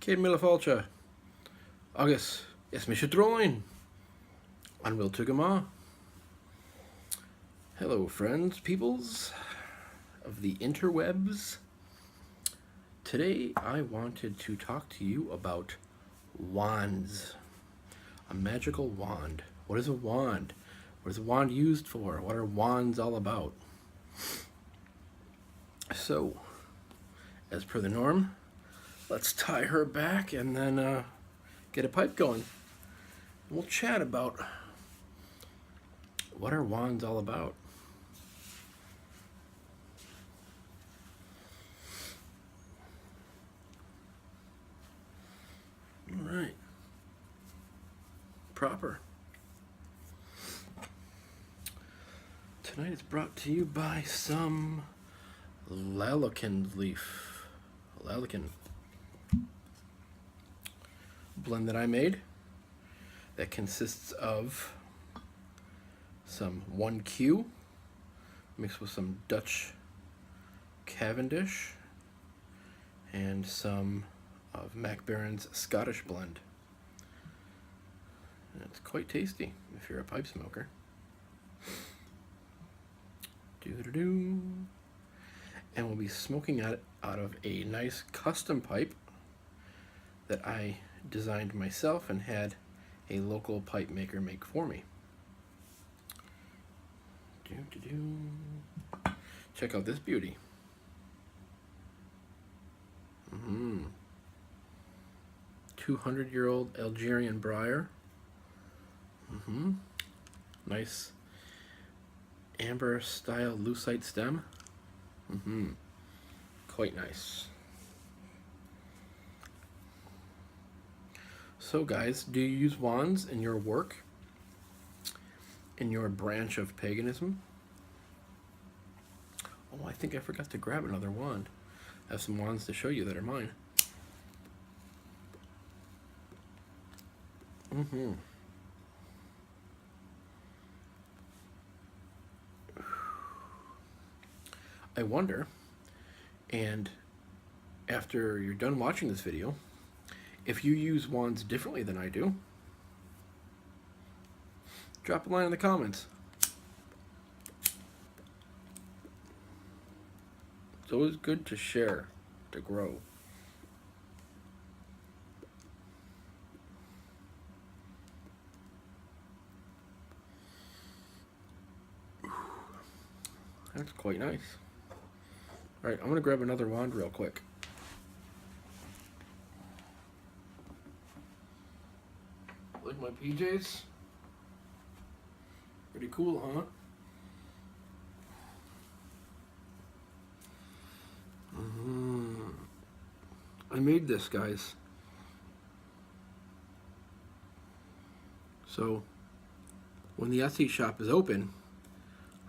Céad míle fáilte agus is mis droin an bhfuil tú go má. Hello friends, peoples of the interwebs. Today I wanted to talk to you about wands. A magical wand. What is a wand? What is a wand used for? What are wands all about? So, as per the norm, let's tie her back and then get a pipe going. We'll chat about what are wands all about. All right. Proper. Tonight it's brought to you by some Lallican leaf. Lallican blend that I made that consists of some 1Q mixed with some Dutch Cavendish and some of Mac Baron's Scottish blend. And it's quite tasty if you're a pipe smoker. Doo-doo-doo. And we'll be smoking out of a nice custom pipe that I designed myself and had a local pipe maker make for me. Doo-doo-doo. Check out this beauty. 200-year-old Algerian briar. Nice amber style lucite stem. Quite nice. So guys, do you use wands in your work? In your branch of paganism? Oh, I think I forgot to grab another wand. I have some wands to show you that are mine. I wonder, and after you're done watching this video, if you use wands differently than I do, drop a line in the comments. It's always good to share, to grow. That's quite nice. All right, I'm gonna grab another wand real quick. Like my PJs? Pretty cool, huh? I made this, guys. So, when the Etsy shop is open,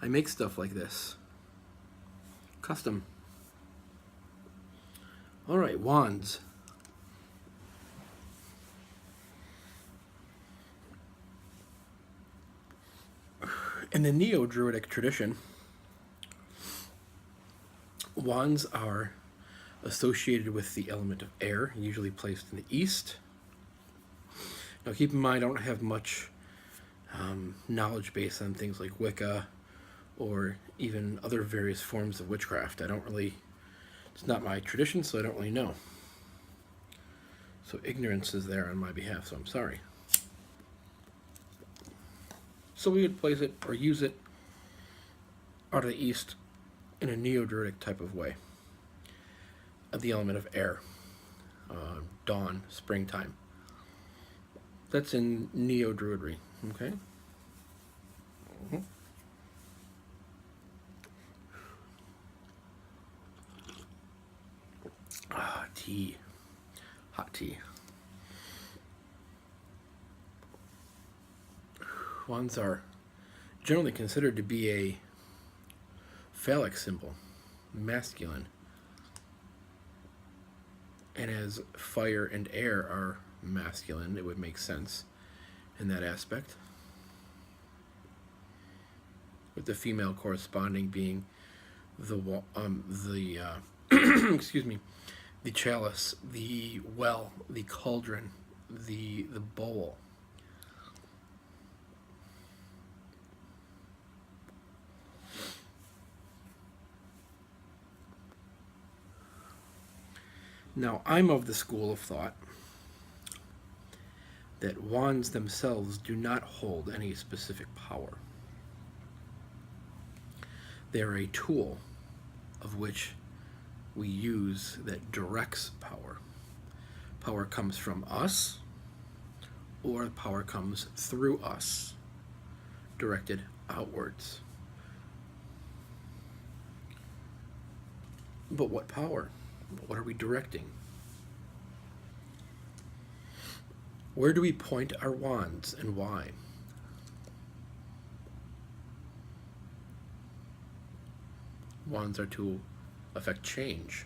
I make stuff like this. Custom. All right, wands. In the Neo-Druidic tradition, wands are associated with the element of air, usually placed in the east. Now keep in mind, I don't have much knowledge base on things like Wicca or even other various forms of witchcraft. It's not my tradition, so I don't really know. So ignorance is there on my behalf, so I'm sorry. So we would place it or use it out of the east in a Neo-Druidic type of way. Of the element of air. Dawn, springtime. That's in Neo-Druidry, okay? Tea. Hot tea. Wands are generally considered to be a phallic symbol, masculine. And as fire and air are masculine, it would make sense in that aspect. With the female corresponding being the excuse me, the chalice, the well, the cauldron, the bowl. Now, I'm of the school of thought that wands themselves do not hold any specific power. They're a tool of which we use that directs power. Power comes from us, or power comes through us, directed outwards. But what power? What are we directing? Where do we point our wands and why? Wands are to affect change.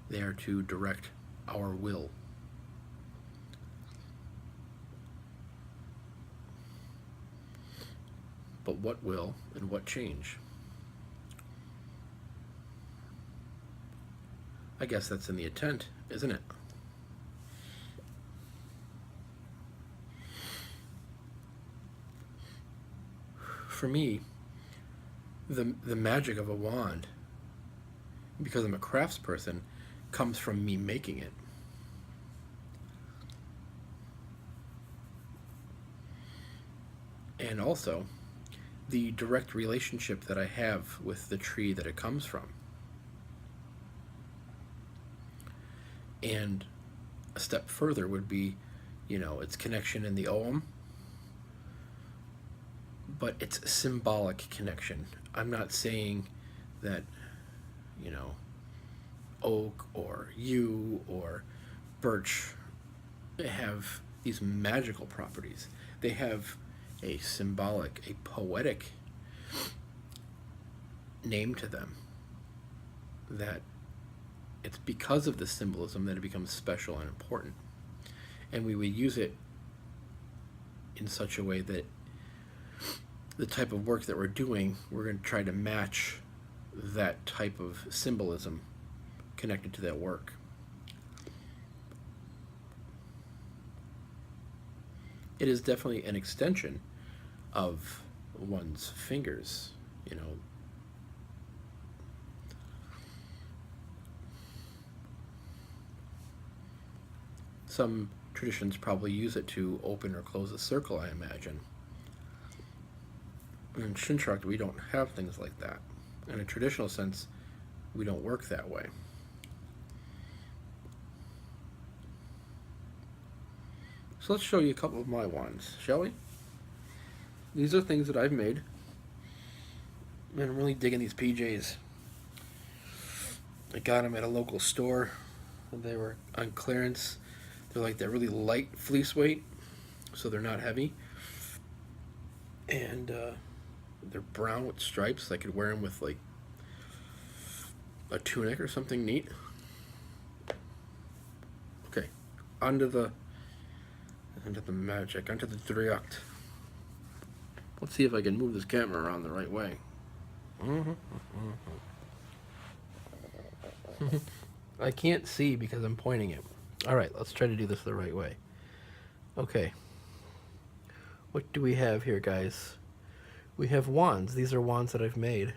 They are to direct our will. But what will and what change? I guess that's in the intent, isn't it? For me, the magic of a wand, because I'm a craftsperson, comes from me making it. And also, the direct relationship that I have with the tree that it comes from. And a step further would be, its connection in the Om, but it's a symbolic connection. I'm not saying that, oak or yew or birch have these magical properties. They have a symbolic, a poetic name to them, that it's because of the symbolism that it becomes special and important. And we would use it in such a way that the type of work that we're doing, we're going to try to match that type of symbolism connected to that work. It is definitely an extension of one's fingers, Some traditions probably use it to open or close a circle, I imagine. In Shinshakt, we don't have things like that. In a traditional sense, we don't work that way. So let's show you a couple of my wands, shall we? These are things that I've made. Man, I'm really digging these PJs. I got them at a local store. They were on clearance. They're like that really light fleece weight, so they're not heavy. And they're brown with stripes. I could wear them with like a tunic or something neat. Okay, onto the magic, onto the Dryacht. Let's see if I can move this camera around the right way. I can't see because I'm pointing it. Alright, let's try to do this the right way. Okay. What do we have here, guys? We have wands. These are wands that I've made.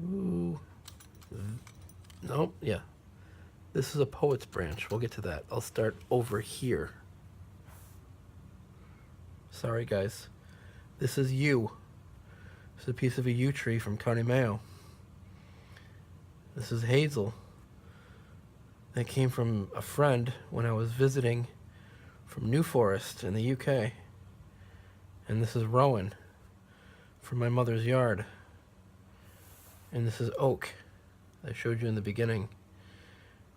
Ooh. Nope, yeah. This is a poet's branch. We'll get to that. I'll start over here. Sorry, guys. This is yew. This is a piece of a yew tree from County Mayo. This is hazel. That came from a friend when I was visiting from New Forest in the UK. And this is rowan from my mother's yard. And this is oak, I showed you in the beginning,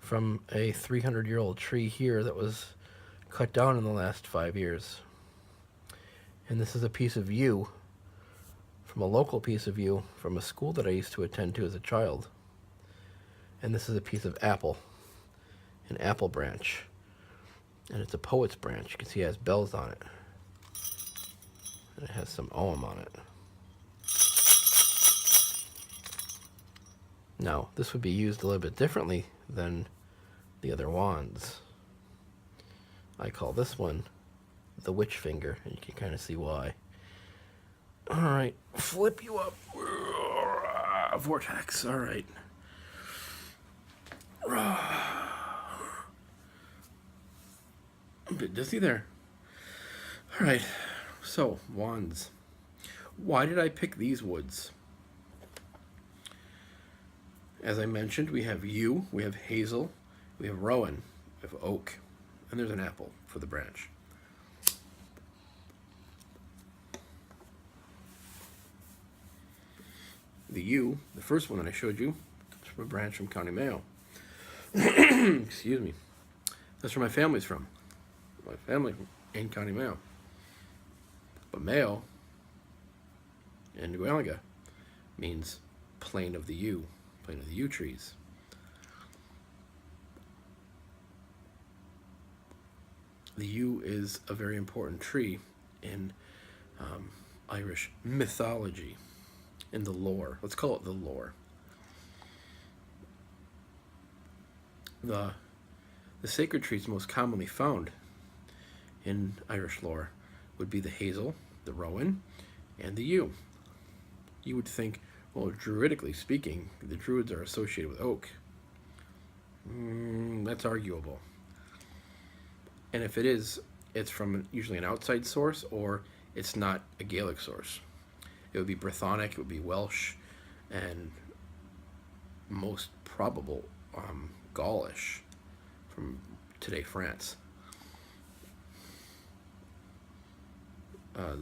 from a 300-year-old tree here that was cut down in the last 5 years. And this is a piece of yew, from a local piece of yew from a school that I used to attend to as a child. And this is a piece of apple, an apple branch. And it's a poet's branch. You can see it has bells on it. And it has some ogham on it. Now, this would be used a little bit differently than the other wands. I call this one the witch finger, and you can kind of see why. Alright, flip you up. Vortex, alright. A bit dizzy there. Alright, so, wands. Why did I pick these woods? As I mentioned, we have yew, we have hazel, we have rowan, we have oak, and there's an apple for the branch. The yew, the first one that I showed you, comes from a branch from County Mayo. Excuse me. That's where my family's from. My family in County Mayo. But Mayo in Nualaga means plain of the yew trees. The yew is a very important tree in Irish mythology, in the lore. Let's call it the lore. The sacred trees most commonly found in Irish lore would be the hazel, the rowan, and the yew. You would think, well, druidically speaking, the druids are associated with oak. That's arguable. And if it is, it's from usually an outside source, or it's not a Gaelic source. It would be Brythonic, it would be Welsh, and most probable Gaulish from today France.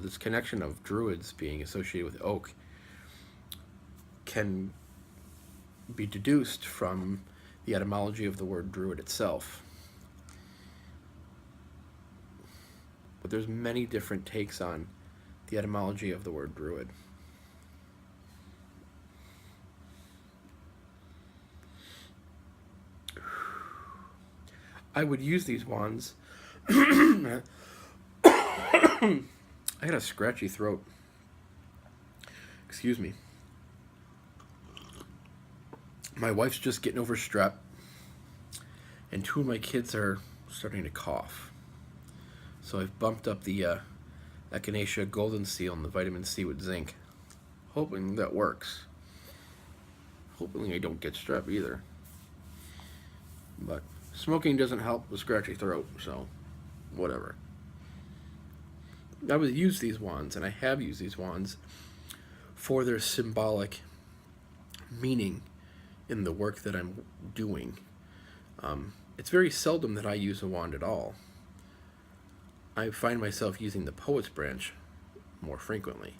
This connection of druids being associated with oak can be deduced from the etymology of the word druid itself. But there's many different takes on the etymology of the word druid. I would use these wands. I got a scratchy throat. Excuse me. My wife's just getting over strep, and 2 of my kids are starting to cough. So I've bumped up the Echinacea Golden Seal and the vitamin C with zinc, hoping that works. Hoping I don't get strep either. But smoking doesn't help with scratchy throat, so whatever. I would use these wands, and I have used these wands for their symbolic meaning in the work that I'm doing. It's very seldom that I use a wand at all. I find myself using the Poet's Branch more frequently.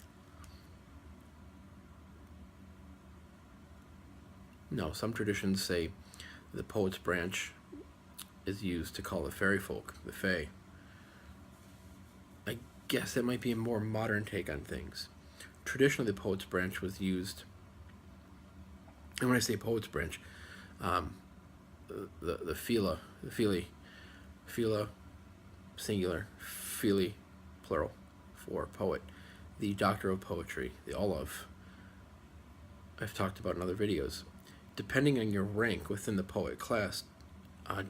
No, some traditions say the Poet's Branch is used to call the fairy folk, the Fae. I guess that might be a more modern take on things. Traditionally, the Poet's Branch was used, and when I say Poet's Branch, the Fila, singular, Fili, plural, for poet, the Doctor of Poetry, the Olav, I've talked about in other videos. Depending on your rank within the poet class,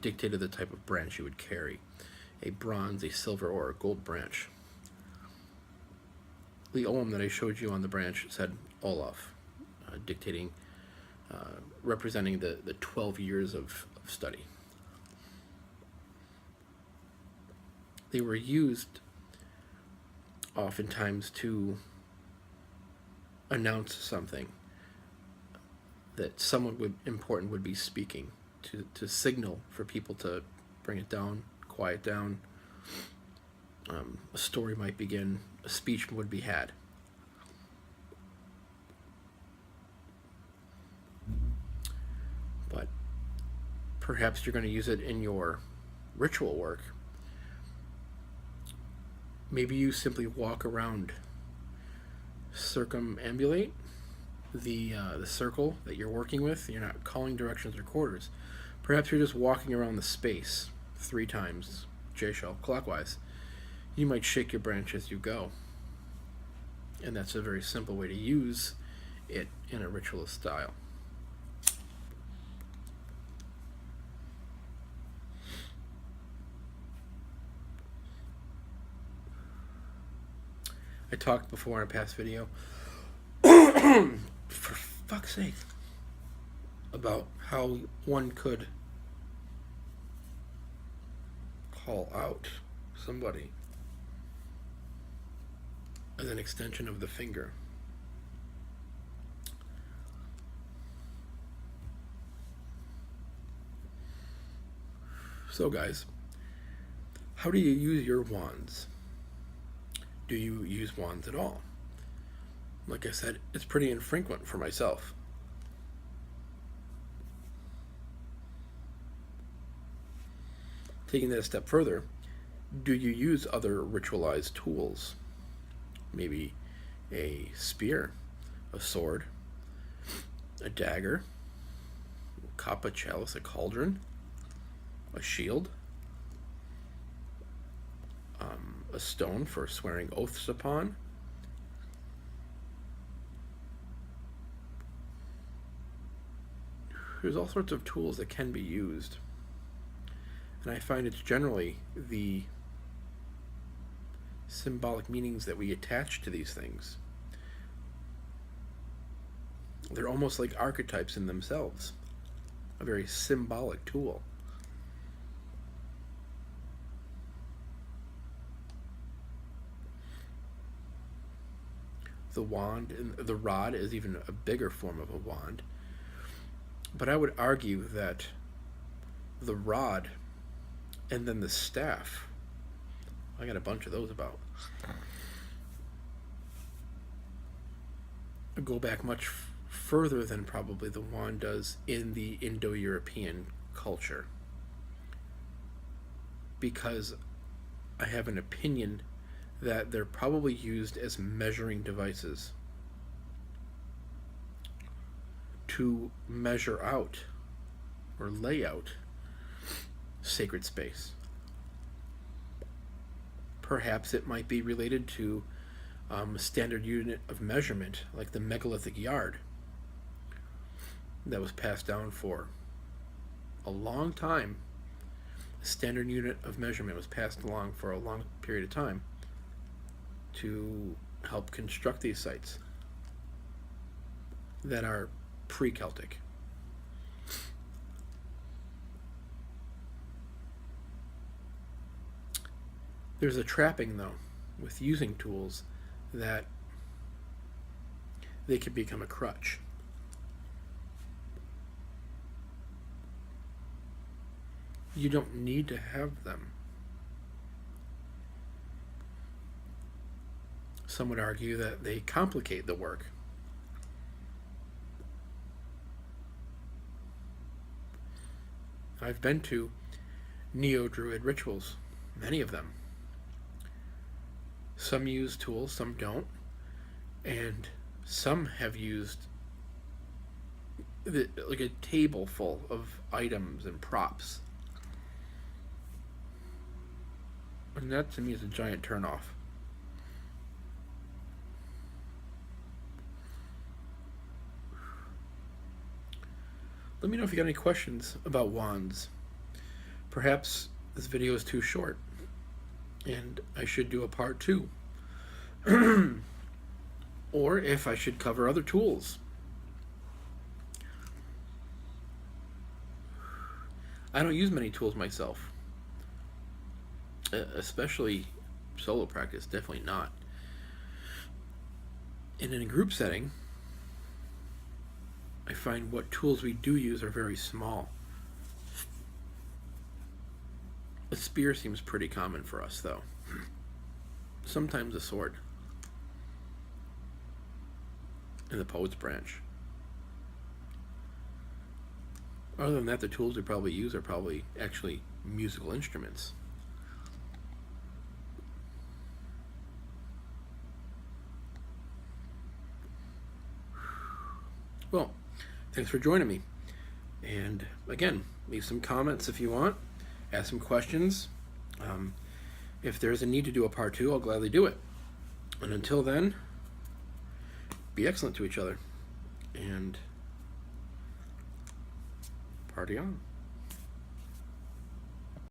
dictated the type of branch you would carry, a bronze, a silver, or a gold branch. The Ogham that I showed you on the branch said Olaf, dictating, representing the 12 years of study. They were used oftentimes to announce something, that someone important would be speaking, to signal for people to bring it down, quiet down. A story might begin, a speech would be had. But perhaps you're going to use it in your ritual work. Maybe you simply walk around, circumambulate the circle that you're working with. You're not calling directions or quarters. Perhaps you're just walking around the space 3 times, J-shell, clockwise. You might shake your branch as you go. And that's a very simple way to use it in a ritualist style. I talked before in a past video, for fuck's sake, about how one could call out somebody as an extension of the finger. So guys, how do you use your wands? Do you use wands at all? Like I said, it's pretty infrequent for myself. Taking that a step further, do you use other ritualized tools? Maybe a spear, a sword, a dagger, a cup, a chalice, a cauldron, a shield, a stone for swearing oaths upon, there's all sorts of tools that can be used, and I find it's generally the symbolic meanings that we attach to these things. They're almost like archetypes in themselves, a very symbolic tool. The wand and the rod is even a bigger form of a wand, but I would argue that the rod and then the staff, I got a bunch of those about, go back much further than probably the wand does in the Indo-European culture, because I have an opinion that they're probably used as measuring devices to measure out or lay out sacred space. Perhaps it might be related to a standard unit of measurement, like the megalithic yard, that was passed down for a long time. A standard unit of measurement was passed along for a long period of time to help construct these sites that are pre-Celtic. There's a trapping, though, with using tools, that they can become a crutch. You don't need to have them. Some would argue that they complicate the work. I've been to Neo-Druid rituals, many of them. Some use tools, some don't, and some have used like a table full of items and props. And that to me is a giant turnoff. Let me know if you got any questions about wands. Perhaps this video is too short and I should do a part 2. Or if I should cover other tools. I don't use many tools myself, especially solo practice, definitely not. And in a group setting, I find what tools we do use are very small. A spear seems pretty common for us, though. Sometimes a sword. In the Poet's Branch. Other than that, the tools we probably use are probably actually musical instruments. Well, thanks for joining me. And again, leave some comments if you want. Ask some questions. If there's a need to do a part 2, I'll gladly do it. And until then, be excellent to each other. And party on.